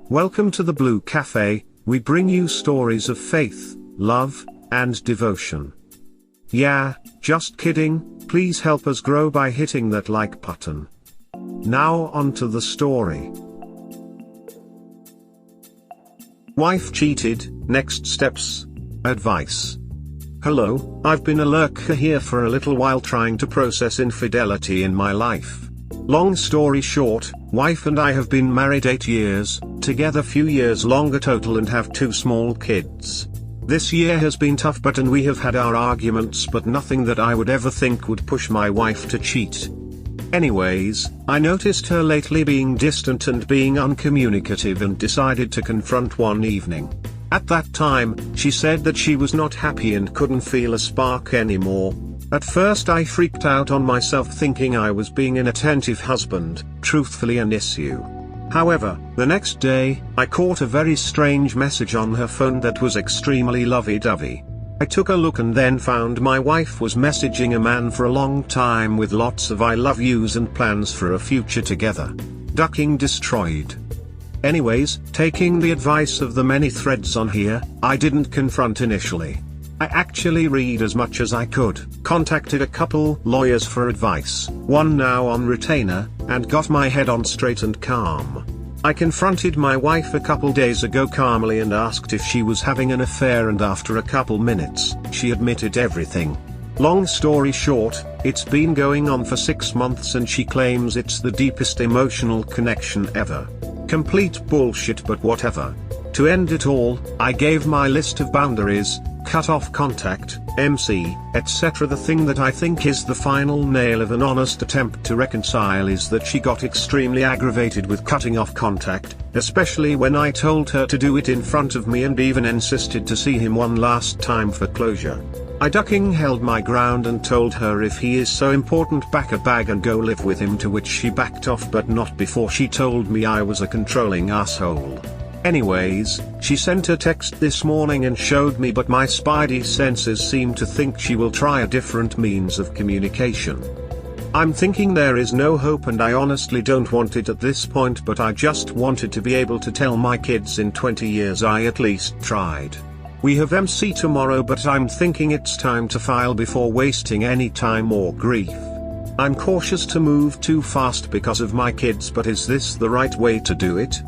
Welcome to the Blue Cafe. We bring you stories of faith, love, and devotion. Yeah, just kidding, please help us grow by hitting that like button. Now on to the story. Wife cheated, next steps. Advice. Hello, I've been a lurker here for a little while trying to process infidelity in my life. Long story short, wife and I have been married 8 years, together few years longer total, and have 2 small kids. This year has been tough, and we have had our arguments, but nothing that I would ever think would push my wife to cheat. Anyways, I noticed her lately being distant and being uncommunicative and decided to confront one evening. At that time, she said that she was not happy and couldn't feel a spark anymore. At first I freaked out on myself, thinking I was being an attentive husband, truthfully an issue. However, the next day, I caught a very strange message on her phone that was extremely lovey-dovey. I took a look and then found my wife was messaging a man for a long time with lots of I love yous and plans for a future together. Ducking destroyed. Anyways, taking the advice of the many threads on here, I didn't confront initially. I actually read as much as I could, contacted a couple lawyers for advice, one now on retainer, and got my head on straight and calm. I confronted my wife a couple days ago calmly and asked if she was having an affair, and after a couple minutes, she admitted everything. Long story short, it's been going on for 6 months and she claims it's the deepest emotional connection ever. Complete bullshit, but whatever. To end it all, I gave my list of boundaries, cut off contact, MC, etc. The thing that I think is the final nail of an honest attempt to reconcile is that she got extremely aggravated with cutting off contact, especially when I told her to do it in front of me and even insisted to see him one last time for closure. I ducking held my ground and told her if he is so important, pack a bag and go live with him, to which she backed off, but not before she told me I was a controlling asshole. Anyways, she sent a text this morning and showed me, but my spidey senses seem to think she will try a different means of communication. I'm thinking there is no hope, and I honestly don't want it at this point, but I just wanted to be able to tell my kids in 20 years I at least tried. We have MC tomorrow, but I'm thinking it's time to file before wasting any time or grief. I'm cautious to move too fast because of my kids, but is this the right way to do it?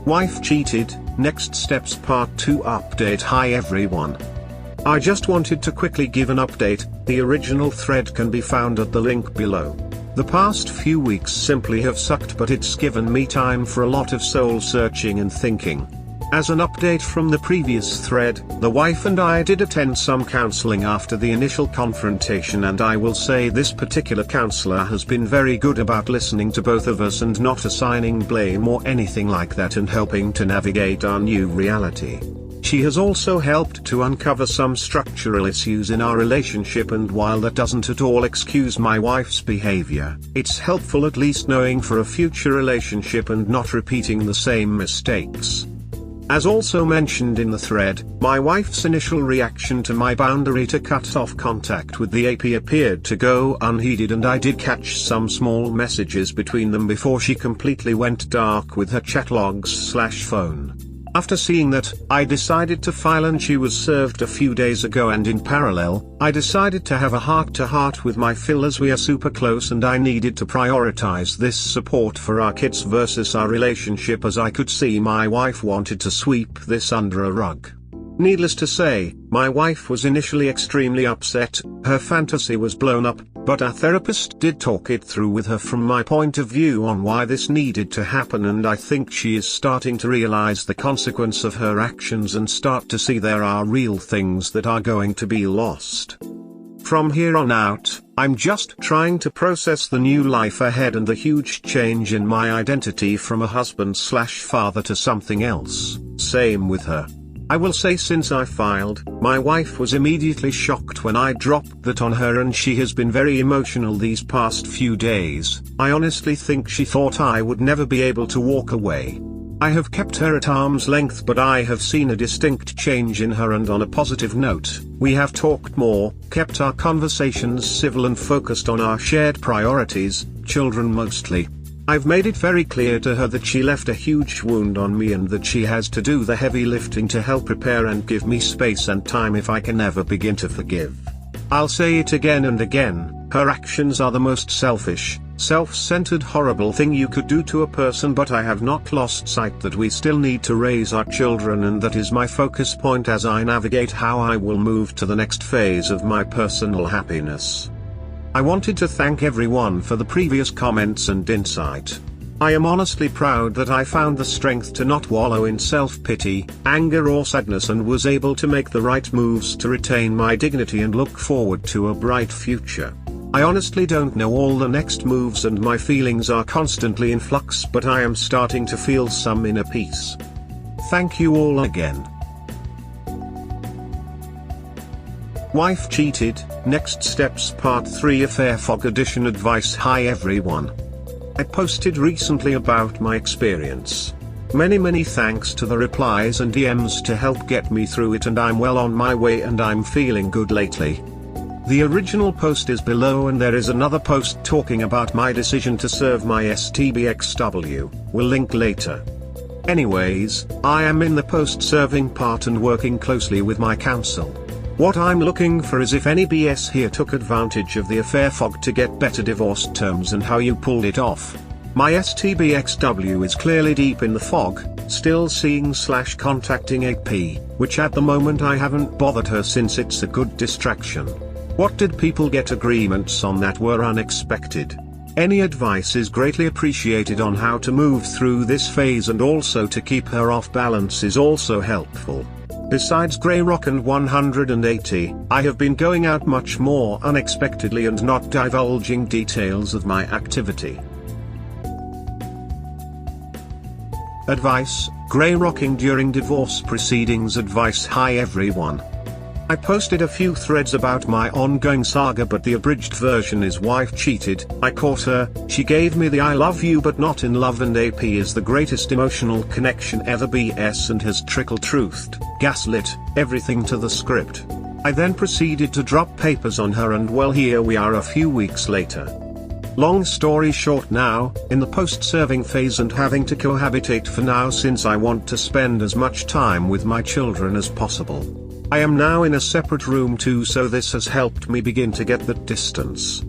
Wife cheated, next steps part 2 update. Hi everyone. I just wanted to quickly give an update. The original thread can be found at the link below. The past few weeks simply have sucked, but it's given me time for a lot of soul searching and thinking. As an update from the previous thread, the wife and I did attend some counseling after the initial confrontation, and I will say this particular counselor has been very good about listening to both of us and not assigning blame or anything like that, and helping to navigate our new reality. She has also helped to uncover some structural issues in our relationship, and while that doesn't at all excuse my wife's behavior, it's helpful at least knowing for a future relationship and not repeating the same mistakes. As also mentioned in the thread, my wife's initial reaction to my boundary to cut off contact with the AP appeared to go unheeded, and I did catch some small messages between them before she completely went dark with her chat logs/phone. After seeing that, I decided to file, and she was served a few days ago, and in parallel, I decided to have a heart-to-heart with my Phil, as we are super close and I needed to prioritize this support for our kids versus our relationship, as I could see my wife wanted to sweep this under a rug. Needless to say, my wife was initially extremely upset, her fantasy was blown up, but our therapist did talk it through with her from my point of view on why this needed to happen, and I think she is starting to realize the consequence of her actions and start to see there are real things that are going to be lost. From here on out, I'm just trying to process the new life ahead and the huge change in my identity from a husband/father to something else. Same with her. I will say, since I filed, my wife was immediately shocked when I dropped that on her, and she has been very emotional these past few days. I honestly think she thought I would never be able to walk away. I have kept her at arm's length, but I have seen a distinct change in her, and on a positive note, we have talked more, kept our conversations civil and focused on our shared priorities, children mostly. I've made it very clear to her that she left a huge wound on me and that she has to do the heavy lifting to help repair and give me space and time if I can ever begin to forgive. I'll say it again and again, her actions are the most selfish, self-centered horrible thing you could do to a person, but I have not lost sight that we still need to raise our children, and that is my focus point as I navigate how I will move to the next phase of my personal happiness. I wanted to thank everyone for the previous comments and insight. I am honestly proud that I found the strength to not wallow in self-pity, anger or sadness, and was able to make the right moves to retain my dignity and look forward to a bright future. I honestly don't know all the next moves and my feelings are constantly in flux, but I am starting to feel some inner peace. Thank you all again. Wife cheated, next steps part 3 affair fog edition advice. Hi everyone. I posted recently about my experience. Many thanks to the replies and DMs to help get me through it, and I'm well on my way and I'm feeling good lately. The original post is below and there is another post talking about my decision to serve my STBXW, we'll link later. Anyways, I am in the post-serving part and working closely with my counsel. What I'm looking for is if any BS here took advantage of the affair fog to get better divorce terms and how you pulled it off. My STBXW is clearly deep in the fog, still seeing/contacting AP, which at the moment I haven't bothered her since it's a good distraction. What did people get agreements on that were unexpected? Any advice is greatly appreciated on how to move through this phase, and also to keep her off balance is also helpful. Besides Grey Rock and 180, I have been going out much more unexpectedly and not divulging details of my activity. Advice: Grey rocking during divorce proceedings. Advice. Hi everyone. I posted a few threads about my ongoing saga, but the abridged version is wife cheated, I caught her, she gave me the I love you but not in love, and AP is the greatest emotional connection ever BS and has trickle-truthed, gaslit, everything to the script. I then proceeded to drop papers on her, and well, here we are a few weeks later. Long story short, now, in the post-serving phase and having to cohabitate for now since I want to spend as much time with my children as possible. I am now in a separate room too, so this has helped me begin to get that distance.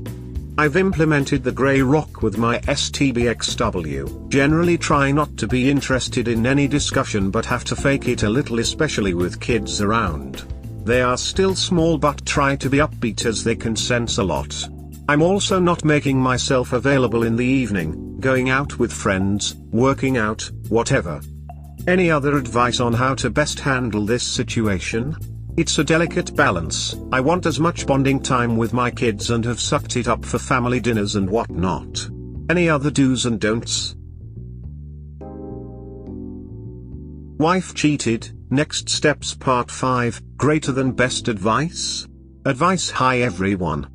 I've implemented the grey rock with my STBXW, generally try not to be interested in any discussion but have to fake it a little, especially with kids around. They are still small but try to be upbeat as they can sense a lot. I'm also not making myself available in the evening, going out with friends, working out, whatever. Any other advice on how to best handle this situation? It's a delicate balance. I want as much bonding time with my kids and have sucked it up for family dinners and whatnot. Any other do's and don'ts? Wife cheated, next steps part 5, greater than best advice? Advice. Hi everyone.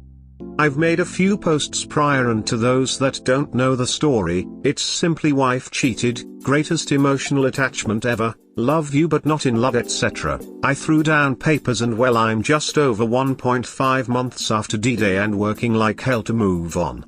I've made a few posts prior, and to those that don't know the story, it's simply wife cheated, greatest emotional attachment ever, love you but not in love, etc. I threw down papers and well, I'm just over 1.5 months after D-Day and working like hell to move on.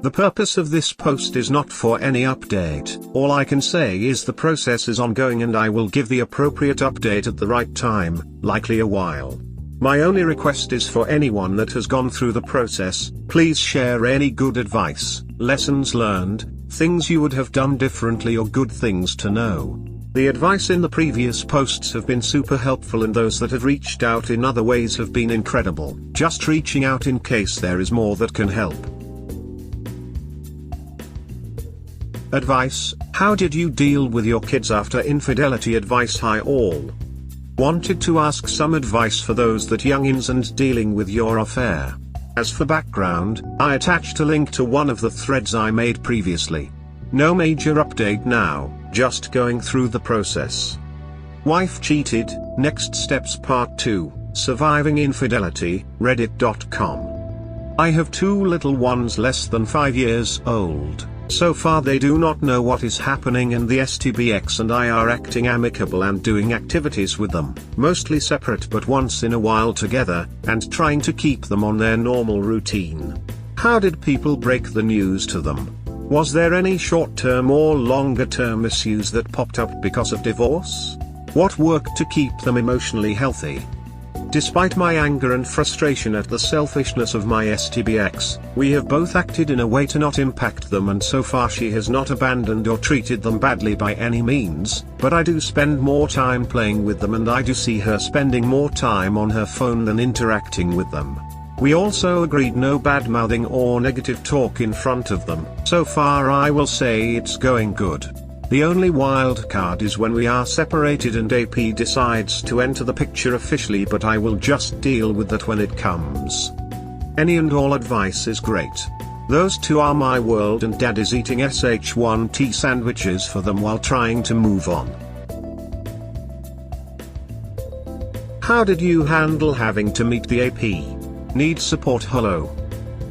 The purpose of this post is not for any update. All I can say is the process is ongoing and I will give the appropriate update at the right time, likely a while. My only request is for anyone that has gone through the process, please share any good advice, lessons learned, things you would have done differently or good things to know. The advice in the previous posts have been super helpful, and those that have reached out in other ways have been incredible. Just reaching out in case there is more that can help. Advice: how did you deal with your kids after infidelity? Advice. Hi all. Wanted to ask some advice for those that youngins and dealing with your affair. As for background, I attached a link to one of the threads I made previously. No major update now, just going through the process. Wife cheated, next steps part 2, surviving infidelity, reddit.com. I have 2 little ones less than 5 years old. So far they do not know what is happening, and the STBX and I are acting amicable and doing activities with them, mostly separate but once in a while together, and trying to keep them on their normal routine. How did people break the news to them? Was there any short-term or longer-term issues that popped up because of divorce? What worked to keep them emotionally healthy? Despite my anger and frustration at the selfishness of my STBX, we have both acted in a way to not impact them, and so far she has not abandoned or treated them badly by any means, but I do spend more time playing with them and I do see her spending more time on her phone than interacting with them. We also agreed no bad-mouthing or negative talk in front of them. So far I will say it's going good. The only wild card is when we are separated and AP decides to enter the picture officially, but I will just deal with that when it comes. Any and all advice is great. Those two are my world and Dad is eating SH1T sandwiches for them while trying to move on. How did you handle having to meet the AP? Need support? Hello.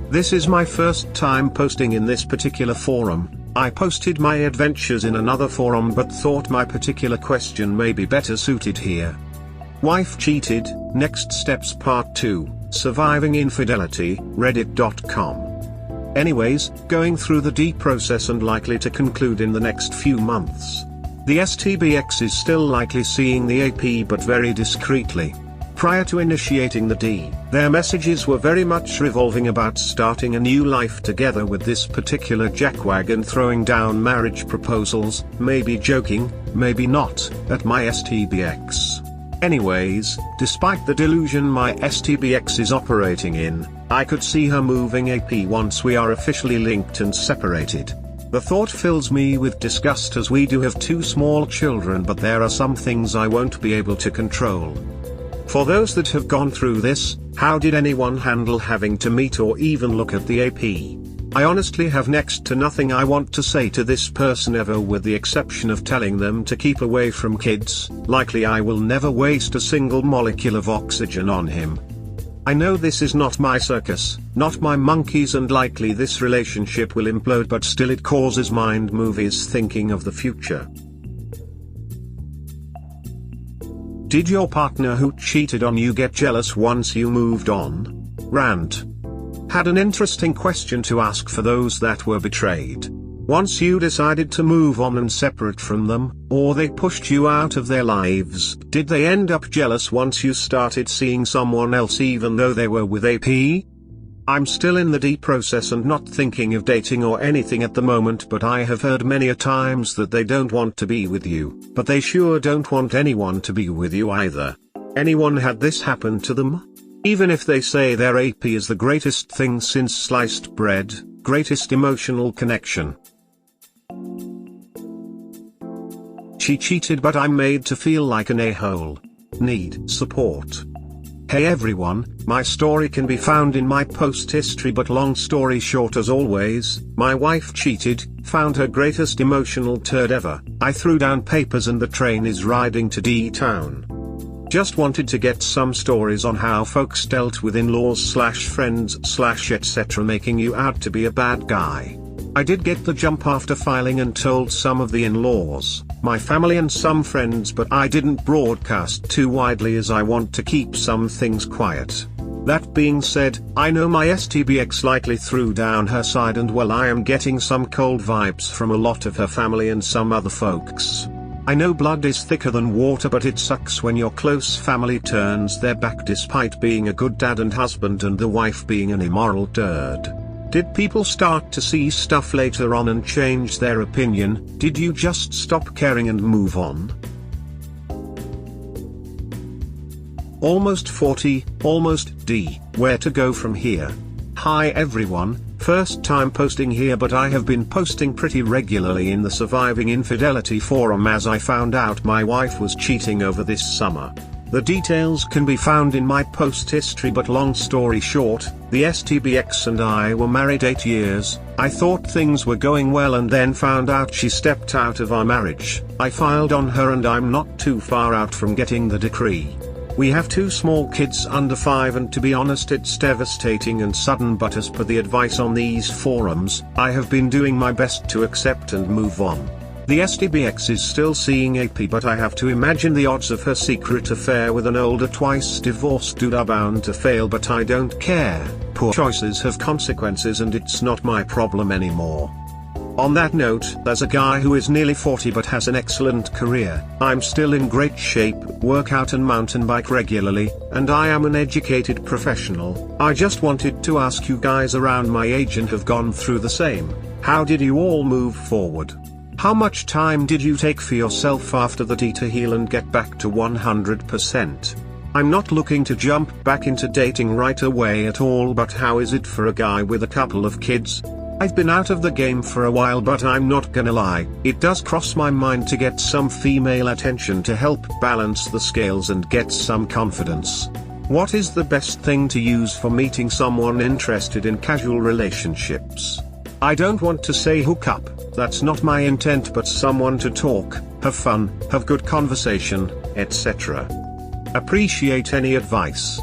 This is my first time posting in this particular forum. I posted my adventures in another forum but thought my particular question may be better suited here. Wife cheated, next steps part 2, surviving infidelity, reddit.com. Anyways, going through the D process and likely to conclude in the next few months. The STBX is still likely seeing the AP but very discreetly. Prior to initiating the D, their messages were very much revolving about starting a new life together with this particular jackwagon, throwing down marriage proposals, maybe joking, maybe not, at my STBX. Anyways, despite the delusion my STBX is operating in, I could see her moving AP once we are officially linked and separated. The thought fills me with disgust as we do have 2 small children, but there are some things I won't be able to control. For those that have gone through this, how did anyone handle having to meet or even look at the AP? I honestly have next to nothing I want to say to this person ever, with the exception of telling them to keep away from kids. Likely I will never waste a single molecule of oxygen on him. I know this is not my circus, not my monkeys, and likely this relationship will implode, but still it causes mind movies thinking of the future. Did your partner who cheated on you get jealous once you moved on? Rant. Had an interesting question to ask for those that were betrayed. Once you decided to move on and separate from them, or they pushed you out of their lives, did they end up jealous once you started seeing someone else even though they were with AP? I'm still in the D process and not thinking of dating or anything at the moment, but I have heard many a times that they don't want to be with you, but they sure don't want anyone to be with you either. Anyone had this happen to them? Even if they say their AP is the greatest thing since sliced bread, greatest emotional connection. She cheated but I'm made to feel like an a-hole. Need support. Hey everyone, my story can be found in my post history, but long story short, as always, my wife cheated, found her greatest emotional turd ever. I threw down papers and the train is riding to D-Town. Just wanted to get some stories on how folks dealt with in-laws / friends / etc. making you out to be a bad guy. I did get the jump after filing and told some of the in-laws, my family and some friends, but I didn't broadcast too widely as I want to keep some things quiet. That being said, I know my STBX likely threw down her side, and well, I am getting some cold vibes from a lot of her family and some other folks. I know blood is thicker than water, but it sucks when your close family turns their back despite being a good dad and husband and the wife being an immoral turd. Did people start to see stuff later on and change their opinion? Did you just stop caring and move on? Almost 40, almost D, where to go from here? Hi everyone, first time posting here, but I have been posting pretty regularly in the Surviving Infidelity forum as I found out my wife was cheating over this summer. The details can be found in my post history, but long story short, the STBX and I were married 8 years. I thought things were going well and then found out she stepped out of our marriage. I filed on her and I'm not too far out from getting the decree. We have 2 small kids under 5, and to be honest it's devastating and sudden, but as per the advice on these forums, I have been doing my best to accept and move on. The STBX is still seeing AP, but I have to imagine the odds of her secret affair with an older twice divorced dude are bound to fail, but I don't care. Poor choices have consequences and it's not my problem anymore. On that note, as a guy who is nearly 40 but has an excellent career, I'm still in great shape, work out and mountain bike regularly, and I am an educated professional. I just wanted to ask you guys around my age and have gone through the same. How did you all move forward? How much time did you take for yourself after the to heal and get back to 100%? I'm not looking to jump back into dating right away at all, but how is it for a guy with a couple of kids? I've been out of the game for a while, but I'm not gonna lie, it does cross my mind to get some female attention to help balance the scales and get some confidence. What is the best thing to use for meeting someone interested in casual relationships? I don't want to say hook up, that's not my intent, but someone to talk, have fun, have good conversation, etc. Appreciate any advice.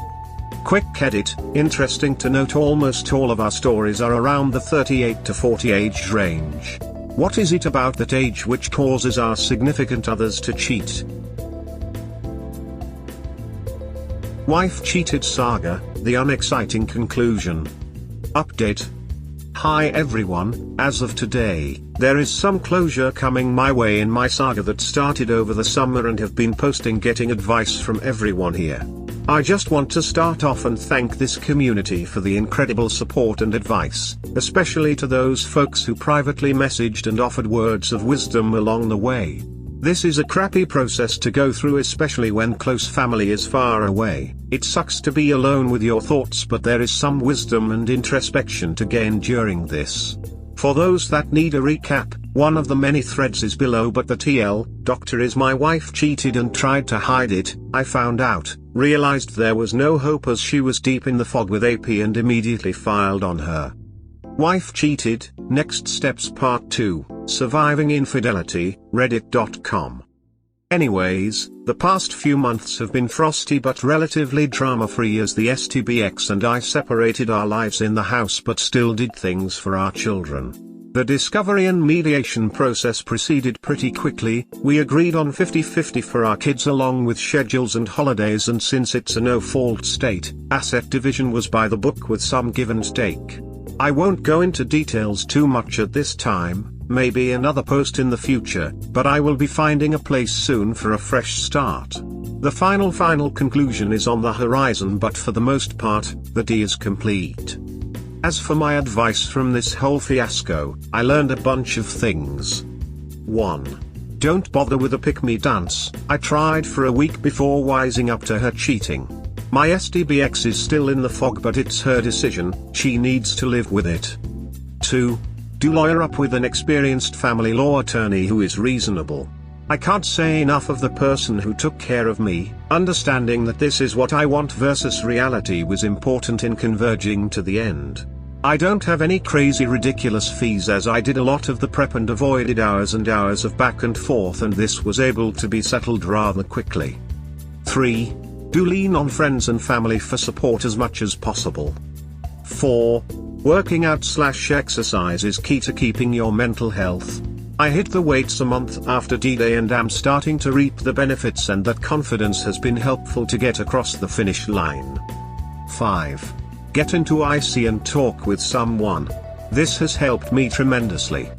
Quick edit, interesting to note almost all of our stories are around the 38 to 40 age range. What is it about that age which causes our significant others to cheat? Wife cheated saga, the unexciting conclusion. Update. Hi everyone, as of today, there is some closure coming my way in my saga that started over the summer and have been posting getting advice from everyone here. I just want to start off and thank this community for the incredible support and advice, especially to those folks who privately messaged and offered words of wisdom along the way. This is a crappy process to go through, especially when close family is far away. It sucks to be alone with your thoughts, but there is some wisdom and introspection to gain during this. For those that need a recap, one of the many threads is below, but the TL, doctor is my wife cheated and tried to hide it. I found out, realized there was no hope as she was deep in the fog with AP and immediately filed on her. Wife cheated, next steps part 2, surviving infidelity, reddit.com. Anyways, the past few months have been frosty but relatively drama-free as the TBC and I separated our lives in the house but still did things for our children. The discovery and mediation process proceeded pretty quickly. We agreed on 50-50 for our kids along with schedules and holidays, and since it's a no-fault state, asset division was by the book with some give and take. I won't go into details too much at this time, maybe another post in the future, but I will be finding a place soon for a fresh start. The final conclusion is on the horizon, but for the most part, the D is complete. As for my advice from this whole fiasco, I learned a bunch of things. 1. Don't bother with a pick-me dance. I tried for a week before wising up to her cheating. My TBC is still in the fog, but it's her decision, she needs to live with it. 2. Do lawyer up with an experienced family law attorney who is reasonable. I can't say enough of the person who took care of me. Understanding that this is what I want versus reality was important in converging to the end. I don't have any crazy ridiculous fees as I did a lot of the prep and avoided hours and hours of back and forth, and this was able to be settled rather quickly. 3. Do lean on friends and family for support as much as possible. 4. Working out/exercise is key to keeping your mental health. I hit the weights a month after D-Day and am starting to reap the benefits, and that confidence has been helpful to get across the finish line. 5. Get into IC and talk with someone. This has helped me tremendously.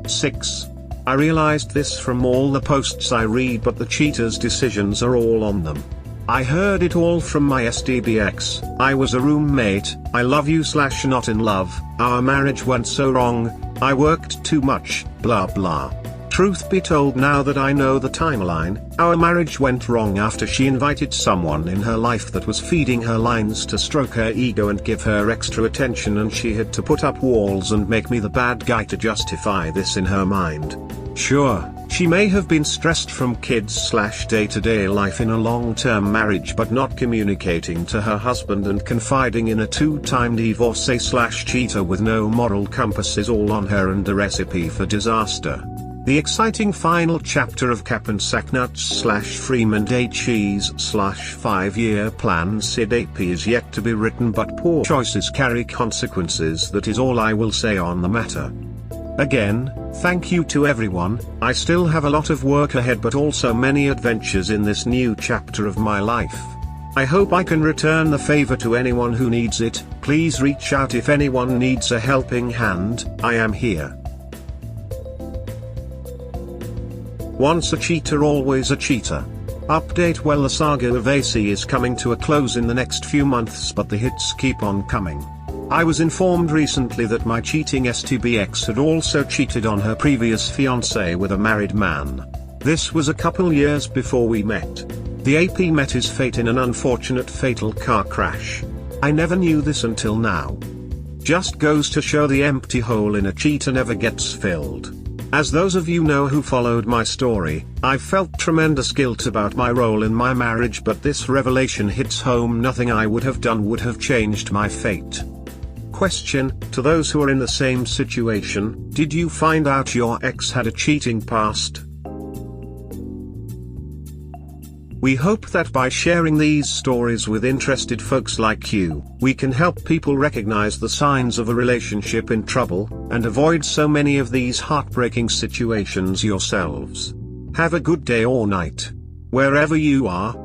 6. I realized this from all the posts I read, but the cheaters' decisions are all on them. I heard it all from my TBC. I was a roommate, I love you/not in love, our marriage went so wrong, I worked too much, blah blah. Truth be told, now that I know the timeline, our marriage went wrong after she invited someone in her life that was feeding her lines to stroke her ego and give her extra attention, and she had to put up walls and make me the bad guy to justify this in her mind. Sure, she may have been stressed from kids/day-to-day life in a long-term marriage, but not communicating to her husband and confiding in a two-time divorcee/cheater with no moral compass is all on her and a recipe for disaster. The exciting final chapter of Cap and Sacknuts/Freeman Day Cheese/5-year plan Sid AP is yet to be written, but poor choices carry consequences. That is all I will say on the matter. Again, thank you to everyone. I still have a lot of work ahead, but also many adventures in this new chapter of my life. I hope I can return the favor to anyone who needs it. Please reach out if anyone needs a helping hand. I am here. Once a cheater, always a cheater. Update: well, the saga of AC is coming to a close in the next few months, but the hits keep on coming. I was informed recently that my cheating STBX had also cheated on her previous fiancé with a married man. This was a couple years before we met. The AP met his fate in an unfortunate fatal car crash. I never knew this until now. Just goes to show the empty hole in a cheater never gets filled. As those of you know who followed my story, I felt tremendous guilt about my role in my marriage, but this revelation hits home. Nothing I would have done would have changed my fate. Question: to those who are in the same situation, did you find out your ex had a cheating past? We hope that by sharing these stories with interested folks like you, we can help people recognize the signs of a relationship in trouble, and avoid so many of these heartbreaking situations yourselves. Have a good day or night, wherever you are.